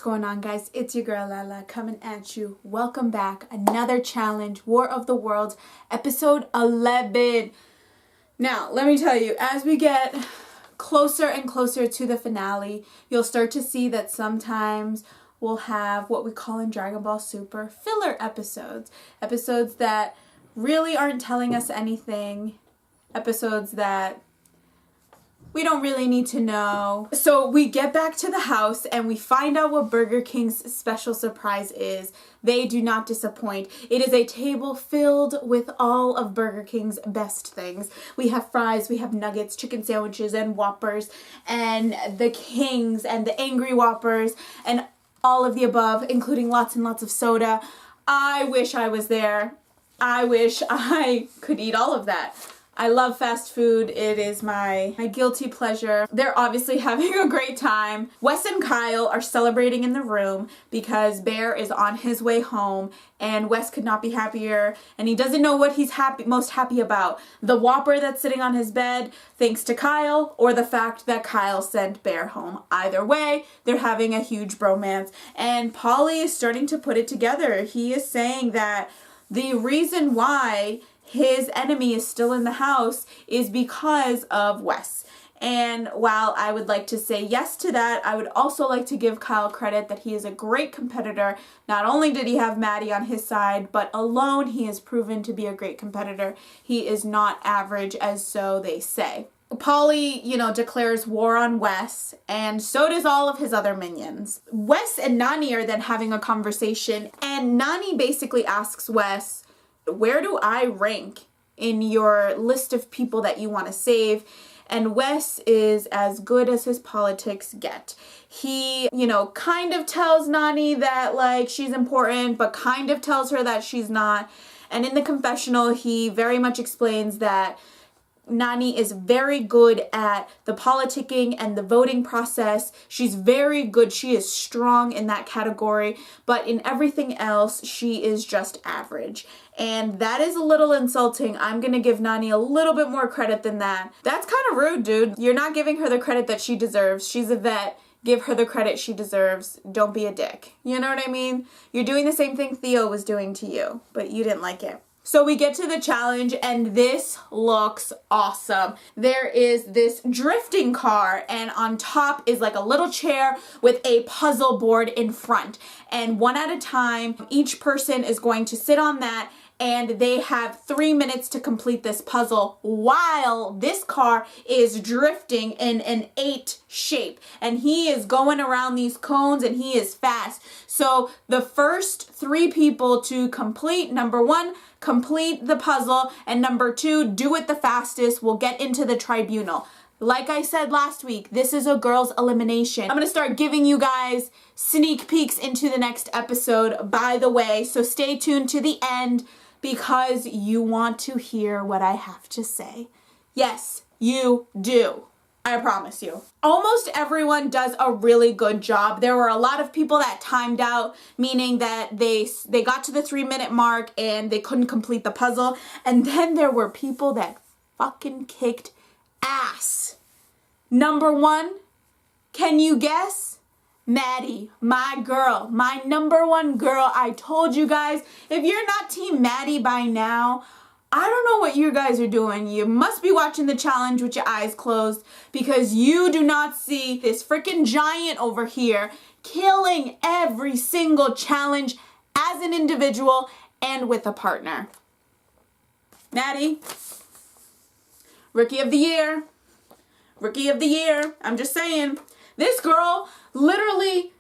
going on, guys? It's your girl Lala coming at you. Welcome back. Another challenge, War of the Worlds, episode 11. Now, let me tell you, as we get closer and closer to the finale, you'll start to see that sometimes we'll have what we call in Dragon Ball Super filler episodes. Episodes that really aren't telling us anything. Episodes that we don't really need to know. So we get back to the house and we find out what Burger King's special surprise is. They do not disappoint. It is a table filled with all of Burger King's best things. We have fries, we have nuggets, chicken sandwiches, and Whoppers, and the Kings, and the Angry Whoppers, and all of the above, including lots and lots of soda. I wish I was there. I wish I could eat all of that. I love fast food. It is my guilty pleasure. They're obviously having a great time. Wes and Kyle are celebrating in the room because Bear is on his way home and Wes could not be happier and he doesn't know what he's most happy about. The Whopper that's sitting on his bed thanks to Kyle, or the fact that Kyle sent Bear home. Either way, they're having a huge bromance, and Paulie is starting to put it together. He is saying that the reason why his enemy is still in the house is because of Wes. And while I would like to say yes to that, I would also like to give Kyle credit that he is a great competitor. Not only did he have MATTIE on his side, but alone he has proven to be a great competitor. He is not average, as so they say. Paulie, declares war on Wes, and so does all of his other minions. Wes and Nany are then having a conversation, and Nany basically asks Wes, where do I rank in your list of people that you want to save? And Wes is as good as his politics get. He, kind of tells Nany that, she's important, but kind of tells her that she's not. And in the confessional, he very much explains that Nany is very good at the politicking and the voting process. She's very good. She is strong in that category, but in everything else, she is just average. And that is a little insulting. I'm going to give Nany a little bit more credit than that. That's kind of rude, dude. You're not giving her the credit that she deserves. She's a vet. Give her the credit she deserves. Don't be a dick. You know what I mean? You're doing the same thing Theo was doing to you, but you didn't like it. So we get to the challenge and this looks awesome. There is this drifting car and on top is like a little chair with a puzzle board in front. And one at a time, each person is going to sit on that and they have 3 minutes to complete this puzzle while this car is drifting in an 8 shape. And he is going around these cones and he is fast. So the first 3 people to complete, number 1, complete the puzzle, and number 2, do it the fastest, will get into the tribunal. Like I said last week, this is a girls' elimination. I'm going to start giving you guys sneak peeks into the next episode, by the way, so stay tuned to the end because you want to hear what I have to say. Yes, you do. I promise you. Almost everyone does a really good job. There were a lot of people that timed out, meaning that they got to the 3-minute mark and they couldn't complete the puzzle. And then there were people that fucking kicked ass. Number 1, can you guess? MATTIE, my girl, my number 1 girl. I told you guys, if you're not Team MATTIE by now, I don't know what you guys are doing. You must be watching the challenge with your eyes closed because you do not see this freaking giant over here killing every single challenge as an individual and with a partner. MATTIE, Rookie of the Year. Rookie of the Year. I'm just saying. This girl, literally,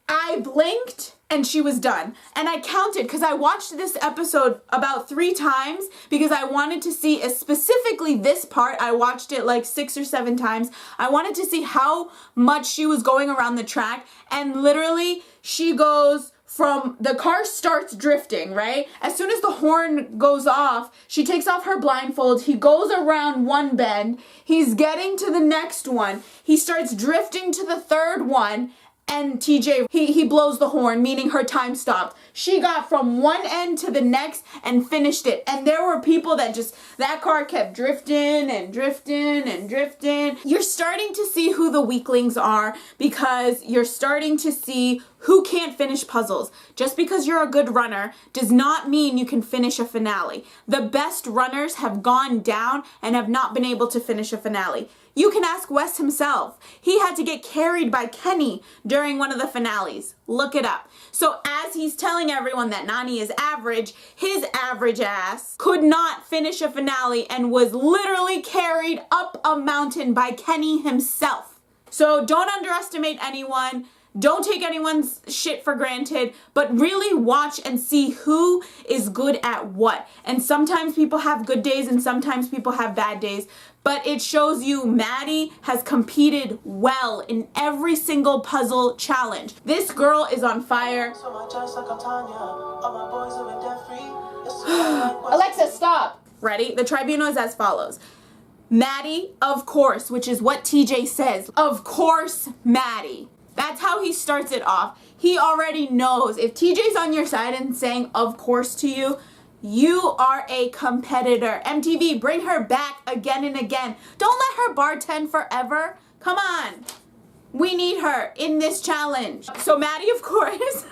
I blinked and she was done. And I counted because I watched this episode about 3 times because I wanted to see, specifically this part, I watched it like 6 or 7 times. I wanted to see how much she was going around the track, and literally she goes from, the car starts drifting, right? As soon as the horn goes off, she takes off her blindfold. He goes around one bend. He's getting to the next one. He starts drifting to the 3rd one. and TJ, he blows the horn, meaning her time stopped. She got from one end to the next and finished it. And there were people that that car kept drifting and drifting and drifting. You're starting to see who the weaklings are because you're starting to see who can't finish puzzles. Just because you're a good runner does not mean you can finish a finale. The best runners have gone down and have not been able to finish a finale. You can ask Wes himself. He had to get carried by Kenny during one of the finales. Look it up. So as he's telling everyone that Nany is average, his average ass could not finish a finale and was literally carried up a mountain by Kenny himself. So don't underestimate anyone. Don't take anyone's shit for granted, but really watch and see who is good at what. And sometimes people have good days and sometimes people have bad days, but it shows you MATTIE has competed well in every single puzzle challenge. This girl is on fire. Alexa, stop. Ready? The tribunal is as follows. MATTIE, of course, which is what TJ says. Of course, MATTIE. That's how he starts it off. He already knows if TJ's on your side and saying of course to you, you are a competitor. MTV, bring her back again and again. Don't let her bartend forever. Come on. We need her in this challenge. So MATTIE, of course,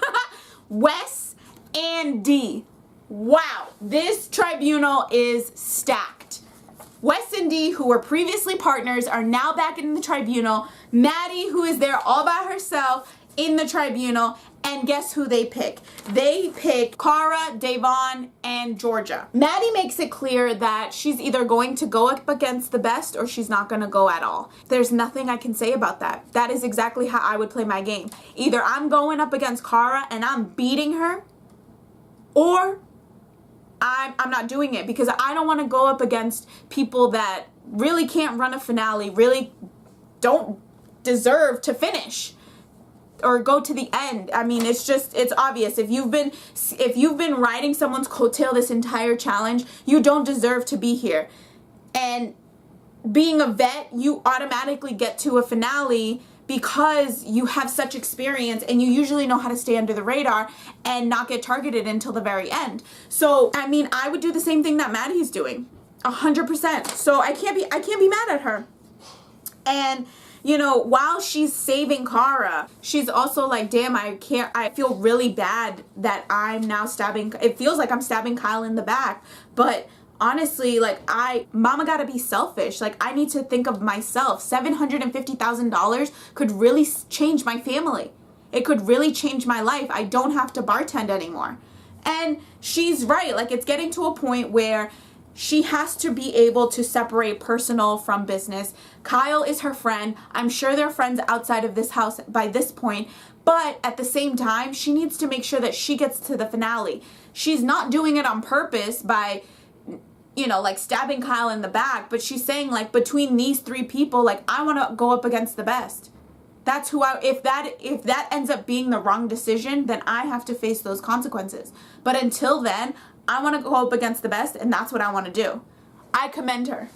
Wes and D. Wow, this tribunal is stacked. Wes and D, who were previously partners, are now back in the tribunal. MATTIE, who is there all by herself in the tribunal. And guess who they pick? They pick Cara, Devon, and Georgia. MATTIE makes it clear that she's either going to go up against the best or she's not going to go at all. There's nothing I can say about that. That is exactly how I would play my game. Either I'm going up against Cara and I'm beating her, or I'm not doing it, because I don't want to go up against people that really can't run a finale, really don't deserve to finish or go to the end. I mean, it's obvious. If you've been riding someone's coattail this entire challenge, you don't deserve to be here. And being a vet, you automatically get to a finale because you have such experience and you usually know how to stay under the radar and not get targeted until the very end. So, I mean, I would do the same thing that MATTIE's doing, 100%. So I can't be mad at her. And, you know, while she's saving Cara, she's also like, damn, I feel really bad that I'm now it feels like I'm stabbing Kyle in the back. But honestly, like, mama gotta be selfish. Like, I need to think of myself. $750,000 could really change my family. It could really change my life. I don't have to bartend anymore. And she's right. Like, it's getting to a point where she has to be able to separate personal from business. Kyle is her friend. I'm sure they're friends outside of this house by this point. But at the same time, she needs to make sure that she gets to the finale. She's not doing it on purpose by, you know, like stabbing Kyle in the back, but she's saying, like, between these three people, like, I want to go up against the best. That's who if that ends up being the wrong decision, then I have to face those consequences. But until then, I want to go up against the best, and that's what I want to do. I commend her.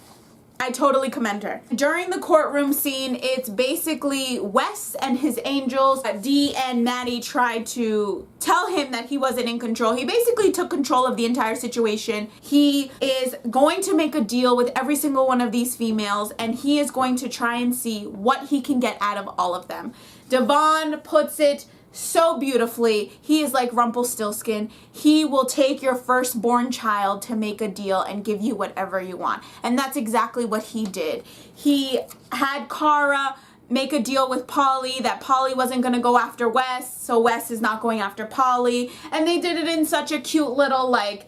I totally commend her. During the courtroom scene, it's basically Wes and his angels. Dee and MATTIE tried to tell him that he wasn't in control. He basically took control of the entire situation. He is going to make a deal with every single one of these females, and he is going to try and see what he can get out of all of them. Devon puts it so beautifully. He is like Rumpelstiltskin. He will take your firstborn child to make a deal and give you whatever you want. And that's exactly what he did. He had Cara make a deal with Polly that Polly wasn't going to go after Wes, so Wes is not going after Polly. And they did it in such a cute little, like,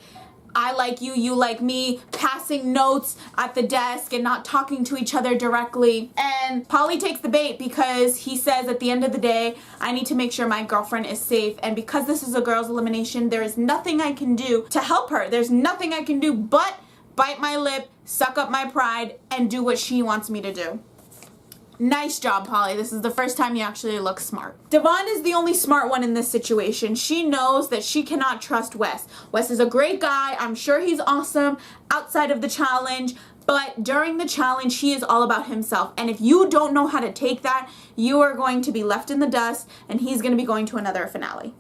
I like you, you like me, passing notes at the desk and not talking to each other directly. And Polly takes the bait because he says at the end of the day, I need to make sure my girlfriend is safe. And because this is a girl's elimination, there is nothing I can do to help her. There's nothing I can do but bite my lip, suck up my pride, and do what she wants me to do. Nice job, Polly. This is the first time you actually look smart. Devon is the only smart one in this situation. She knows that she cannot trust Wes. Wes is a great guy. I'm sure he's awesome outside of the challenge, but during the challenge, he is all about himself. And if you don't know how to take that, you are going to be left in the dust, and he's going to be going to another finale.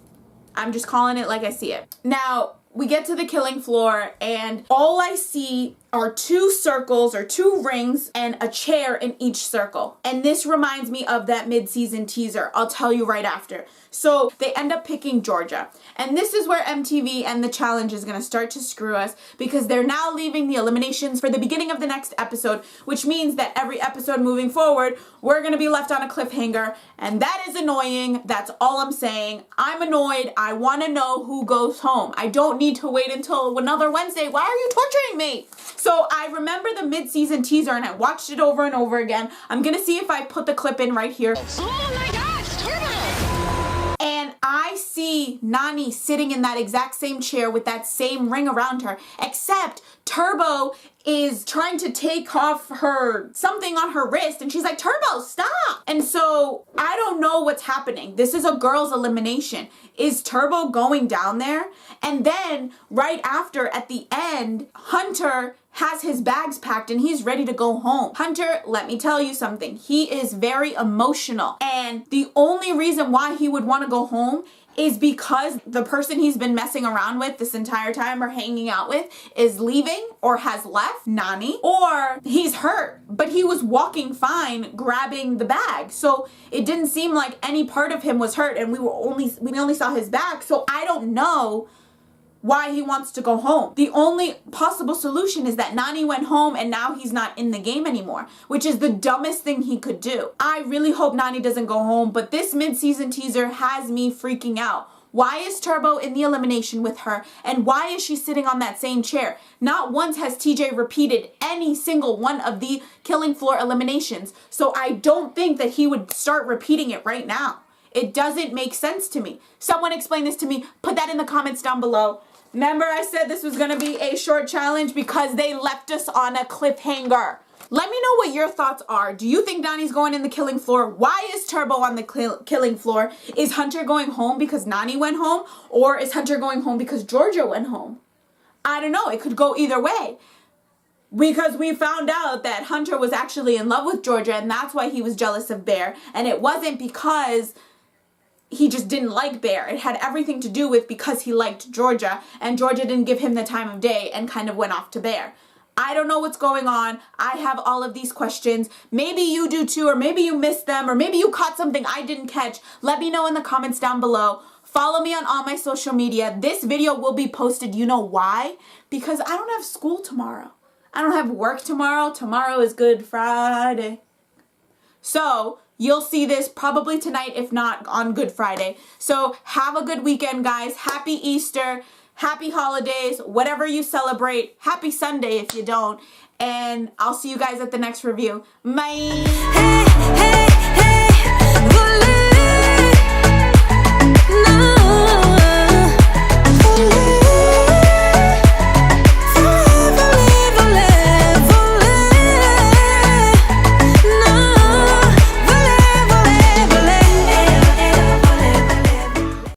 I'm just calling it like I see it. Now, we get to the killing floor, and all I see are 2 circles or 2 rings and a chair in each circle. And this reminds me of that mid-season teaser. I'll tell you right after. So they end up picking Georgia. And this is where MTV and the challenge is going to start to screw us, because they're now leaving the eliminations for the beginning of the next episode, which means that every episode moving forward, we're going to be left on a cliffhanger. And that is annoying. That's all I'm saying. I'm annoyed. I want to know who goes home. I don't need to wait until another Wednesday. Why are you torturing me? So I remember the mid-season teaser, and I watched it over and over again. I'm going to see if I put the clip in right here. Oh my gosh, Turbo! And I see Nany sitting in that exact same chair with that same ring around her, except Turbo is trying to take off her something on her wrist, and she's like, Turbo, stop! And so I don't know what's happening. This is a girls' elimination. Is Turbo going down there? And then right after, at the end, Hunter has his bags packed and he's ready to go home. Hunter, let me tell you something. He is very emotional, and the only reason why he would want to go home is because the person he's been messing around with this entire time or hanging out with is leaving or has left, Nany, or he's hurt, but he was walking fine grabbing the bag. So it didn't seem like any part of him was hurt, and we only saw his back. So I don't know why he wants to go home. The only possible solution is that Nany went home and now he's not in the game anymore, which is the dumbest thing he could do. I really hope Nany doesn't go home, but this mid-season teaser has me freaking out. Why is Turbo in the elimination with her, and why is she sitting on that same chair? Not once has TJ repeated any single one of the killing floor eliminations, so I don't think that he would start repeating it right now. It doesn't make sense to me. Someone explain this to me. Put that in the comments down below. Remember, I said this was going to be a short challenge because they left us on a cliffhanger. Let me know what your thoughts are. Do you think Nany's going in the killing floor? Why is Turbo on the killing floor? Is Hunter going home because Nany went home? Or is Hunter going home because Georgia went home? I don't know. It could go either way. Because we found out that Hunter was actually in love with Georgia, and that's why he was jealous of Bear. And it wasn't because he just didn't like Bear. It had everything to do with because he liked Georgia, and Georgia didn't give him the time of day and kind of went off to Bear. I don't know what's going on. I have all of these questions. Maybe you do too, or maybe you missed them, or maybe you caught something I didn't catch. Let me know in the comments down below. Follow me on all my social media. This video will be posted. You know why? Because I don't have school tomorrow. I don't have work tomorrow. Tomorrow is Good Friday. So you'll see this probably tonight, if not on Good Friday. So have a good weekend, guys. Happy Easter. Happy holidays. Whatever you celebrate. Happy Sunday if you don't. And I'll see you guys at the next review. Bye. Hey, hey.